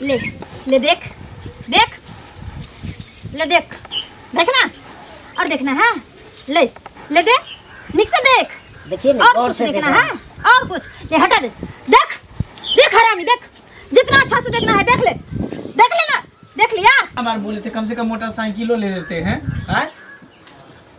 ले ले देख देख ले देख देखना और देखना है। ले ले दे निक से देख देखिए और कुछ देखना है और कुछ ये हटा दे। देख देख हरामी देख जितना अच्छा से देखना है देख ले ना देख लिया। बार बोले थे कम से कम मोटरसाइकिल ले लेते हैं।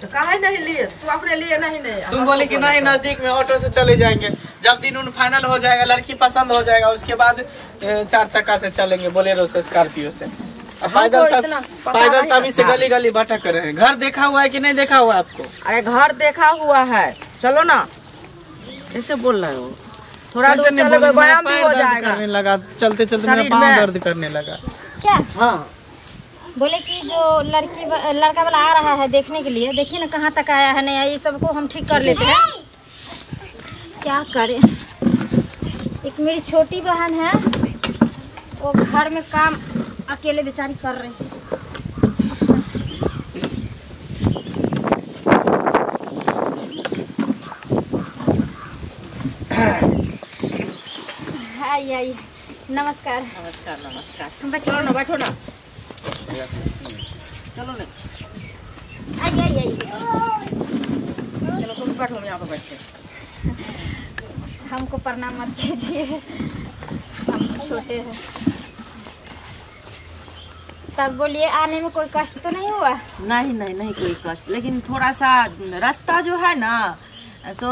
तो काहे नहीं लिए? तू अपने लिए नहीं तुम बोले कि नहीं नजदीक में ऑटो से चले जाएंगे। जब दिन उन फाइनल हो जाएगा लड़की पसंद हो जाएगा उसके बाद 4 चक्का से चलेंगे बोलेरो से स्कॉर्पियो से। पैदल तभी से गली गली भटक रहे हैं। घर देखा हुआ है कि नहीं देखा हुआ है आपको? अरे घर देखा हुआ है चलो ना। कैसे बोल रहे हो? थोड़ा दूर चलोगे व्यायाम भी हो जाएगा। करने लगा चलते चलते मेरा पाँव दर्द करने लगा। क्या? हाँ बोले कि जो लड़का वाला आ रहा है देखने के लिए देखिए ना कहाँ तक आया है नहीं आया ये सबको हम ठीक कर लेते हैं। क्या करें एक मेरी छोटी बहन है वो घर में काम अकेले बेचारी कर रही है। नमस्कार नमस्कार नमस्कार। बैठो ना बैठो ना चलो ना आई चलो तुम बैठो यहाँ पे बैठे। हमको प्रणाम मत कीजिए हम छोटे हैं। तब बोलिए आने में कोई कष्ट तो नहीं हुआ? नहीं कोई कष्ट लेकिन थोड़ा सा रास्ता जो है ना सो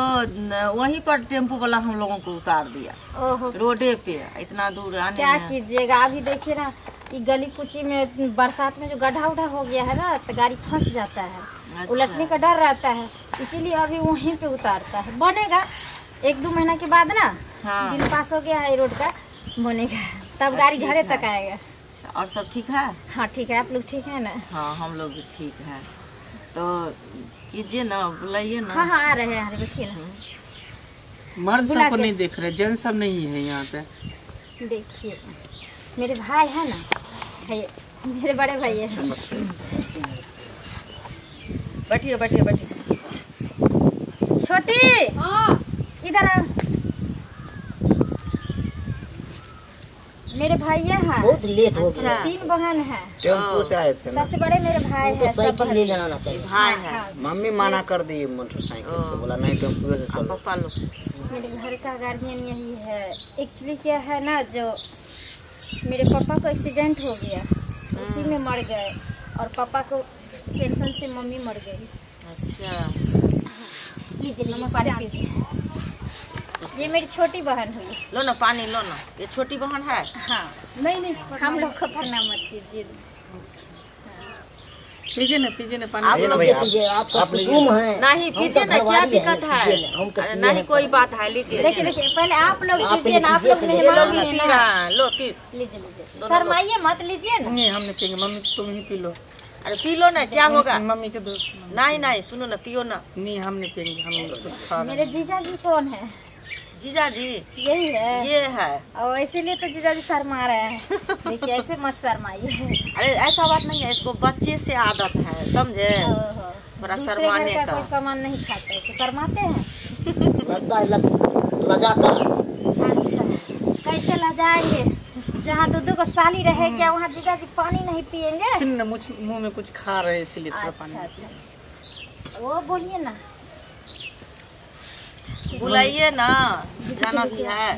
वहीं पर टेम्पो वाला हम लोगों को उतार दिया। ओहो रोडे पे इतना दूर आने क्या कीजिएगा अभी देखिए ना ये गली कुची में बरसात में जो गड्ढा उढ़ा हो गया है ना तो गाड़ी फंस जाता है। अच्छा। उलटने का डर रहता है इसीलिए अभी वहीं पे उतारता है। बनेगा 1-2 महीना के बाद ना। हाँ। बिल पास हो गया है रोड का बनेगा तब गाड़ी घरे तक आएगा। और सब ठीक है? हाँ ठीक है आप लोग ठीक है ना? हाँ हम लोग भी ठीक है। तो कीजिए ना बुलाइए ना। हाँ आ रहे हैं देखिए ना। मर्द सबको नहीं देख रहे जेंट्स सब नहीं है यहाँ पे। देखिए मेरे भाई है ना है मेरे बड़े भाई है। बैठिए बैठिए बैठिए। छोटी इधर आ। मेरे भाई है बहुत लेट हो गया। 3 बहन है। टेम्पो से आए थे ना। सबसे बड़े मेरे भाई है। साइकिल ले जाना चाहिए। भाई है। मम्मी मना कर दी मोटरसाइकिल से बोला नहीं टेम्पो से चलो। पापा लोग मेरे घर का गार्जियन यही है। एक्चुअली क्या है ना जो मेरे पापा को एक्सीडेंट हो गया उसी में मर गए और पापा को टेंशन से मम्मी मर गई। अच्छा लीजिए पानी पीजिए। ये मेरी छोटी बहन हुई। लो ना पानी लो ना। ये छोटी बहन है? हाँ नहीं हम लोग को प्रणाम मत कीजिए। पीजिए ना पानी। आप लोग आप तुम है नहीं पीजिए ना क्या दिक्कत है? नहीं कोई बात है लीजिए। देखिए पहले आप लोग पीजिए ना। आप लोग मेहमान पी हैं रहा ना। है लो पी। लीजिए शर्माइए मत लीजिए ना। नहीं हम नहीं पिएंगे मम्मी तुम ही पी लो। अरे पी लो ना क्या होगा? मम्मी के दोस्त नहीं सुनो ना पियो ना। नहीं हम नहीं पिएंगे हम कुछ खा मेरे जीजा जी कौन है? जीजा जी यही है। ये है और इसीलिए तो जीजा जी शर्मा रहे हैं। देखिए ऐसे मत शर्माइए। अरे ऐसा बात नहीं है इसको बच्चे से आदत है समझे। थोड़ा शर्माने का कोई सामान नहीं खाते तो शर्माते हैं। लगाता। अच्छा कैसे लजाएंगे जहाँ दूध को साली रहे क्या वहाँ जीजा जी पानी नहीं पियेंगे? सुन ना मुंह में कुछ खा रहे इसलिए थोड़ा पानी। अच्छा वो बोलिए ना। बुलाइए ना जाना भी है।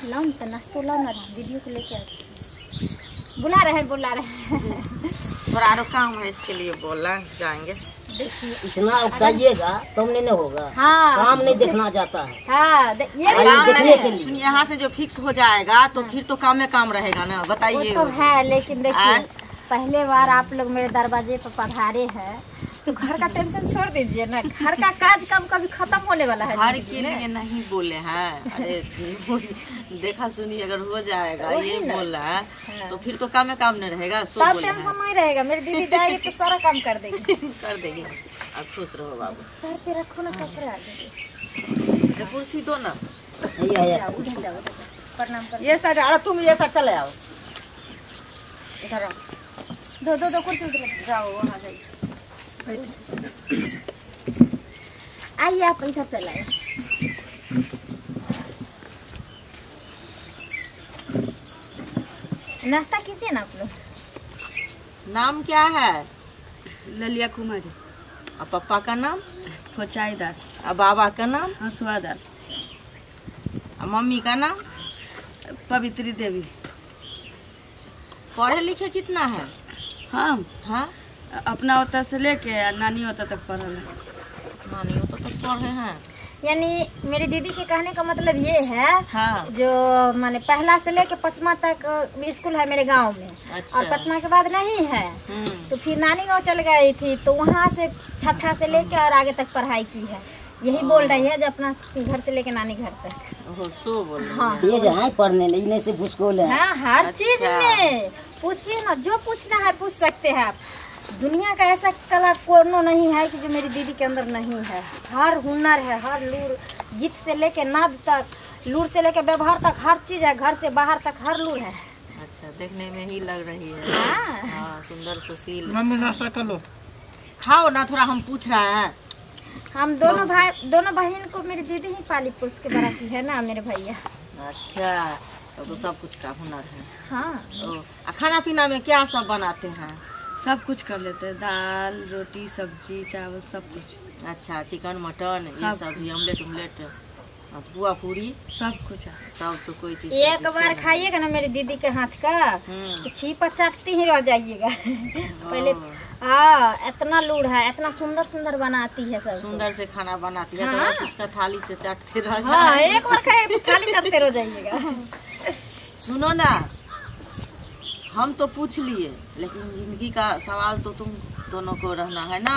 लाओ ना नाश्तो लाओ ना दीदियों को लेके आते। बुला रहे हैं थोड़ा आरो काम है इसके लिए बोला जाएंगे। देखिए इतना उठाइएगा तुम नहीं होगा। हाँ काम नहीं देखना चाहता है। हाँ ये काम देखने नहीं के लिए। सुनिए यहाँ से जो फिक्स हो जाएगा तो फिर तो काम में काम रहेगा ना बताइए। वो तो है लेकिन देखिए पहले बार आप लोग मेरे दरवाजे पर पधारे हैं तो घर का टेंशन छोड़ दीजिए ना। घर का काज काम कभी खत्म होने वाला है। घर के लिए नहीं बोले हैं। अरे देखा सुनी अगर हो जाएगा ये बोला है तो फिर तो काम में काम नहीं रहेगा। सब टेंशन नहीं रहेगा। मेरी दीदी जाएगी तो सारा काम कर देगी। कर देगी। अब खुश रहो बाबू। सर पे रखो ना कपड़े आगे। कुर्सी दो ना। उधर जाओ प्रणाम कर। ये साइड अरे तुम ये साइड चले आओ इधर आओ। दो कुर्सी उधर जाओ वहाँ जाइए। आइए आप इधर चले आए। नाश्ता कीजिए ना आप लोग। नाम क्या है? ललिया कुमारी। और पापा का नाम? फोचाई दास। और बाबा का नाम? हंसुआ दास। और मम्मी का नाम? पवित्री देवी। पढ़े लिखे कितना है? हम हाँ, अपना होता से लेके नानी होता तक पढ़ल है। नानी हो तो पढ़े हैं। यानी मेरी दीदी के कहने का मतलब ये है हाँ। जो माने पहला से लेके 5वां तक स्कूल है मेरे गांव में। अच्छा। और 5वां के बाद नहीं है तो फिर नानी गांव चल गई थी तो वहाँ से 6ठा से लेके और आगे तक पढ़ाई की है। यही बोल रही है जो अपना घर से लेके नानी घर तक। ओहो, सो बोल रहे हैं। हाँ तेज है पढ़ने में, इन्हें से भूसकोल है। हाँ, हर अच्छा। चीज में पूछिए ना, जो पूछना है पूछ सकते हैं आप। दुनिया का ऐसा कला कोनो नहीं है कि जो मेरी दीदी के अंदर नहीं है। हर हुनर है, हर लूर, गीत से लेके नाद तक, लूर से लेके व्यवहार तक, हर चीज है। घर से बाहर तक हर लूर है। अच्छा, देखने में ही लग रही है। हाँ। हाँ, सुंदर सुशील। मम्मी नाश्ता कर लो। खाओ ना, थोड़ा हम पूछ रहे हैं। हम दोनों बहन को मेरी दीदी ही पाली पोस के बड़ा की है ना मेरे भैया। अच्छा, तो सब कुछ का हुनर है। हाँ, आ खाना पीना में क्या सब बनाते हैं? सब कुछ कर लेते हैं, दाल रोटी सब्जी चावल सब कुछ। अच्छा, चिकन मटन ये सब। सब भी, ऑमलेट उमलेट, पुआ पूरी सब कुछ है। तब तो कोई चीज एक बार खाइएगा ना मेरी दीदी के हाथ का तो छीपा चाटती ही रह जाइएगा। पहले हाँ, इतना लूड़ है, इतना सुंदर सुंदर बनाती है सब। सुंदर से खाना बनाती है। हाँ। तो उसका थाली से चाटते रह हाँ, जाए। एक बार खाए तो खाली चाटते रह जाइएगा। सुनो ना, हम तो पूछ लिए, लेकिन जिंदगी का सवाल तो तुम दोनों को रहना है ना,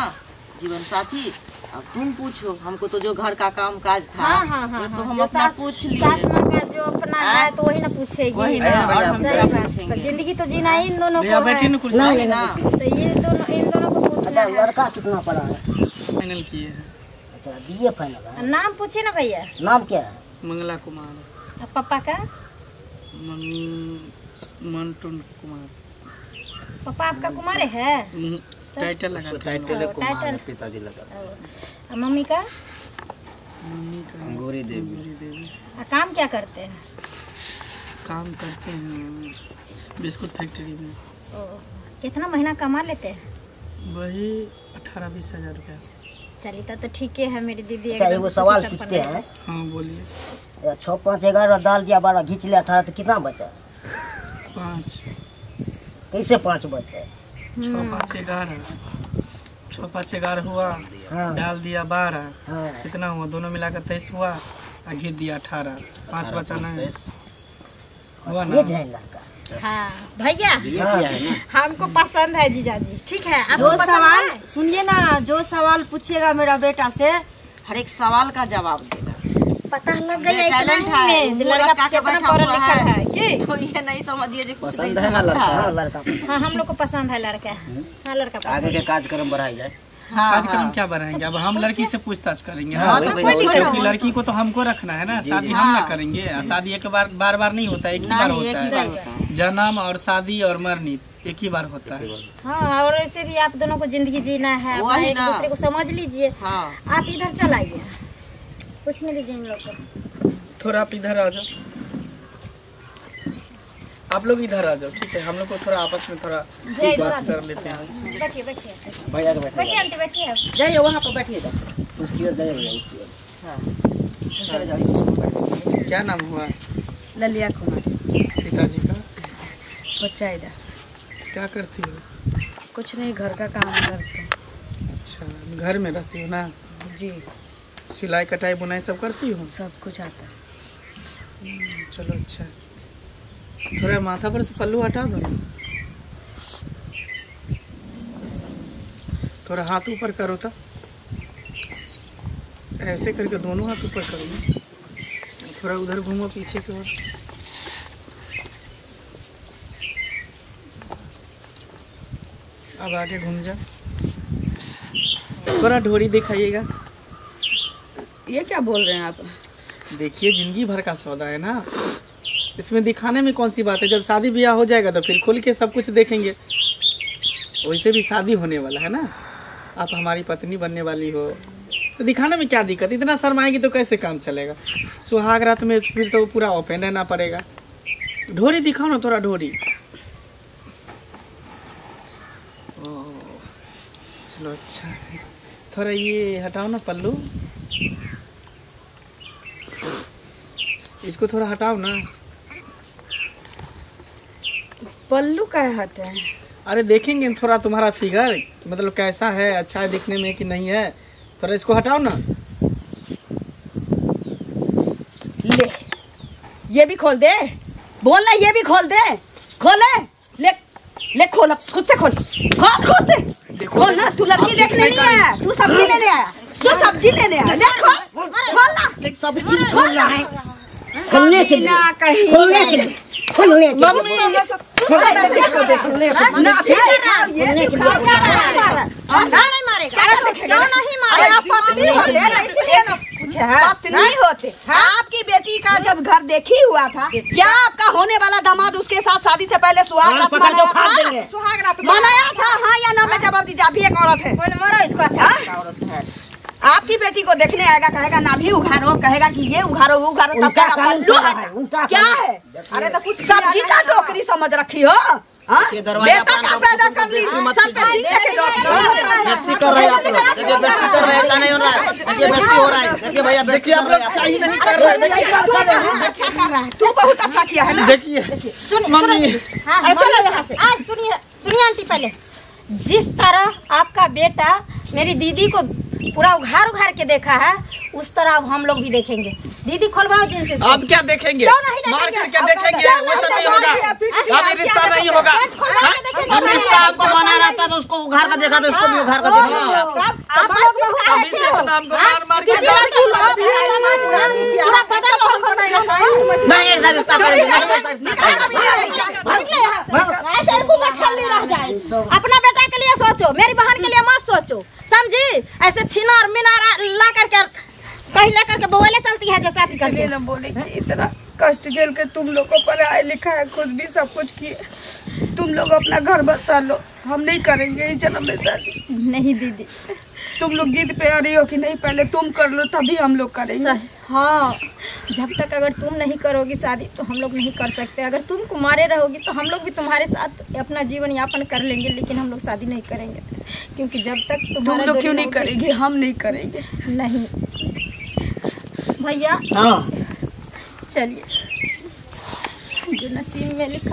जीवन साथी। अब तुम पूछो हमको, तो जो घर का काम काज था हाँ हाँ हाँ, वो तो हाँ, हम जो अपना सास पूछ लिए। माँ का जो अपना है तो वही ना पूछेगी। वही ना, और हम सही क्या बात। पूछेंगे? तो जिंदगी तो जीना ही इन दोनों ले को आ, बैठी है। ना कुर्सी। वही ना। तो ये दोनों, इन दोनों को पूछना है। लड़का कितना पढ़ा है? फाइनल किए हैं। अच्छा, बीए फाइनल है। नाम पूछिए ना भैया। नाम क्या है? मंगला कुमार। और पापा का? मम्मी मंटून कुमार। पापा आपका कुमार है? टाइटल लगा था। टाइटल है कुमार, टाइटल। पिताजी लगा। और मम्मी का? मम्मी का अंगूरी देवी। अंगूरी देवी। और काम क्या करते हैं? काम करते हैं बिस्कुट फैक्ट्री में। कितना महीना कमा लेते हैं? वही 18-20 हजार रुपया। चलिए तो ठीक है मेरी दीदी। अच्छा, एकदम एगो से सवाल सब पूछते पर हैं। हाँ बोलिए। 6, 5, 11 डाल दिया, 12 घींच लिया, 18 तो कितना बचा? 5, कैसे 5 बचे? 6, 5, 11। 6, 5, 11 हुआ। हाँ। डाल दिया 12। हाँ। कितना हुआ? दोनों मिलाकर 23 हुआ। और घी दिया 18। 5 बचा नहीं हुआ ना? ये है लड़का। हाँ भैया, हमको पसंद है जीजा जी। ठीक है, आपको जो पसंद सवाल है? सुनिए ना, जो सवाल पूछिएगा मेरा बेटा से, हर एक सवाल का जवाब देगा। पता लग गया ये टैलेंट इतना ही है। में, वो लड़का लड़का के कितना बैठा पढ़ा हुआ लिखा है। है कि? तो ये नहीं समझिए जो कुछ पसंद नहीं है ना लड़का? समझता। हाँ, लड़का हाँ, हम लोग को पसंद है लड़का। हाँ, लड़का पसंद आगे के कार्यक्रम बढ़ाई जाए। हाँ, कार्यक्रम क्या बढ़ाएंगे? अब हम लड़की से पूछताछ करेंगे। हाँ, हाँ, तो तो कोई दिक्कत क्योंकि नहीं। लड़की को तो हमको रखना है ना। शादी हम ना करेंगे। शादी एक बार नहीं होता, एक ही बार नहीं, एक होता ही बार है। होता है। जन्म और शादी और मरनी एक ही बार होता है। हाँ, और वैसे भी आप दोनों को जिंदगी जीना है, वही अपना एक ना। दूसरे को समझ लीजिए। हाँ। आप इधर चल आइए, पूछने दीजिए इन लोग को। थोड़ा आप इधर आ जाओ। आप लोग इधर आ जाओ, ठीक है? हम लोग को थोड़ा आपस में थोड़ा जय बात दुआ। कर लेते हैं। बैठिए बैठिए भैया के बैठे बैठिए आंटी, बैठिए आप। जाइए वहाँ पर बैठिएगा। उसकी ओर जाइए भैया, उसकी ओर। हाँ, चले जाओ, इसमें बैठिए। क्या नाम हुआ ललिया कुमारी। पिताजी का? फोचाई दास। क्या करती हो? कुछ नहीं, घर का काम करते हैं। अच्छा, घर में रहती हो ना? जी, सिलाई कटाई बुनाई सब करती हो? सब कुछ आता है। चलो अच्छा है। थोड़ा माथा पर से पल्लू हटा दो ना। थोड़ा हाथ ऊपर करो तो। ऐसे करके दोनों हाथ ऊपर करो ना। थोड़ा उधर घूमो पीछे की ओर। अब आगे घूम जा। थोड़ा ढोरी दिखाइएगा। ये क्या बोल रहे हैं आप? देखिए, जिंदगी भर का सौदा है ना, इसमें दिखाने में कौन सी बात है। जब शादी ब्याह हो जाएगा तो फिर खुल के सब कुछ देखेंगे। वैसे भी शादी होने वाला है ना, आप हमारी पत्नी बनने वाली हो, तो दिखाने में क्या दिक्कत? इतना शर्माएगी तो कैसे काम चलेगा? सुहाग रात में फिर तो पूरा ओपन रहना पड़ेगा। ढोरी दिखाओ ना, थोड़ा ढोरी। चलो अच्छा है। थोड़ा ये हटाओ ना पल्लू, इसको थोड़ा हटाओ ना। पल्लू का हटा है? अरे देखेंगे थोड़ा तुम्हारा फिगर, मतलब कैसा है, अच्छा है दिखने में कि नहीं है। थोड़ा इसको हटाओ ना। ले ये भी खोल दे, बोल ना, ये भी खोल दे, खोले, ले ले खोल, खुद से खोल, खोल खुद से खोल ना। तू लड़की देखने नहीं आया, तू सब्जी लेने आया, तू सब्जी लेने आया। ले खोल, खोल ना, सब्जी खोल ना है, खोलने के लिए ना कहीं, खोलने के लिए, खोलने के लिए। मम्मी देखो देखो ना, ये नहीं मारेगा, क्यों नहीं मारेगा? अरे आप पत्नी होते ना, इसलिए ना पत्नी होते। आपकी बेटी का जब घर देखी हुआ था, क्या आपका होने वाला दामाद उसके साथ शादी से पहले सुहाग रात मनाया था? हाँ या ना में जवाब दीजिए। आप भी एक औरत है, इसको अच्छा आपकी बेटी को देखने आएगा, कहेगा ना भी उघारो, कहेगा कि ये उघारो वो उघारो, तब क्या है? अरे तो कुछ सब्जी का टोकरी समझ रखी हो। बेटा का पैदा कर ली, सर पे सींग देके बेइज्जती कर रहे हैं आप लोग। देखिए बेइज्जती कर रहे हैं, ऐसा नहीं हो रहा है। देखिए बेइज्जती हो रहा है। देखिए भैया बेइज्जती कर रहे हैं, सही नहीं कर रहे हैं। तू बहुत अच्छा किया है ना। देखिए मम्मी, हाँ, चलो यहाँ से। सुनिए आंटी, पहले जिस तरह आपका बेटा मेरी दीदी को पूरा उघार उघार के देखा है, उस तरह अब हम लोग भी देखेंगे। दीदी खोलवाओ जिनसे। अब क्या देखेंगे? मार करके देखेंगे, वैसा नहीं होगा। अभी रिश्ता नहीं होगा। अब रिश्ता आपको बना रहता तो उसको उघार कर देखा, तो उसको भी उघार कर देखा। अभी से इतना हमको मार मार के नहीं ऐसा रिश्ता करेंगे, नहीं ऐसा रिश्ता करेंगे। ऐसे रह जाए। अपना बेटा के लिए सोचो, मेरी बहन के लिए मत सोचो, समझी? ऐसे छीना और मीना ला करके कहीं ला करके बोले चलती है जैसा इसलिए ना बोले कि इतना कष्ट झेल के तुम लोग को पढ़ाया लिखा है, खुद भी सब कुछ किए, तुम लोग अपना घर बसा लो। हम नहीं करेंगे इस जन्म में शादी। नहीं दीदी, तुम लोग जिद पे आ रही हो कि नहीं पहले तुम कर लो तभी हम लोग करेंगे। हाँ, जब तक अगर तुम नहीं करोगी शादी तो हम लोग नहीं कर सकते। अगर तुम कुमारे रहोगी तो हम लोग भी तुम्हारे साथ अपना जीवन यापन कर लेंगे, लेकिन हम लोग शादी नहीं करेंगे, क्योंकि जब तक तुम लोग क्यों नहीं करेंगे? हम नहीं करेंगे। नहीं भैया, चलिए, जो नसीब में लिखा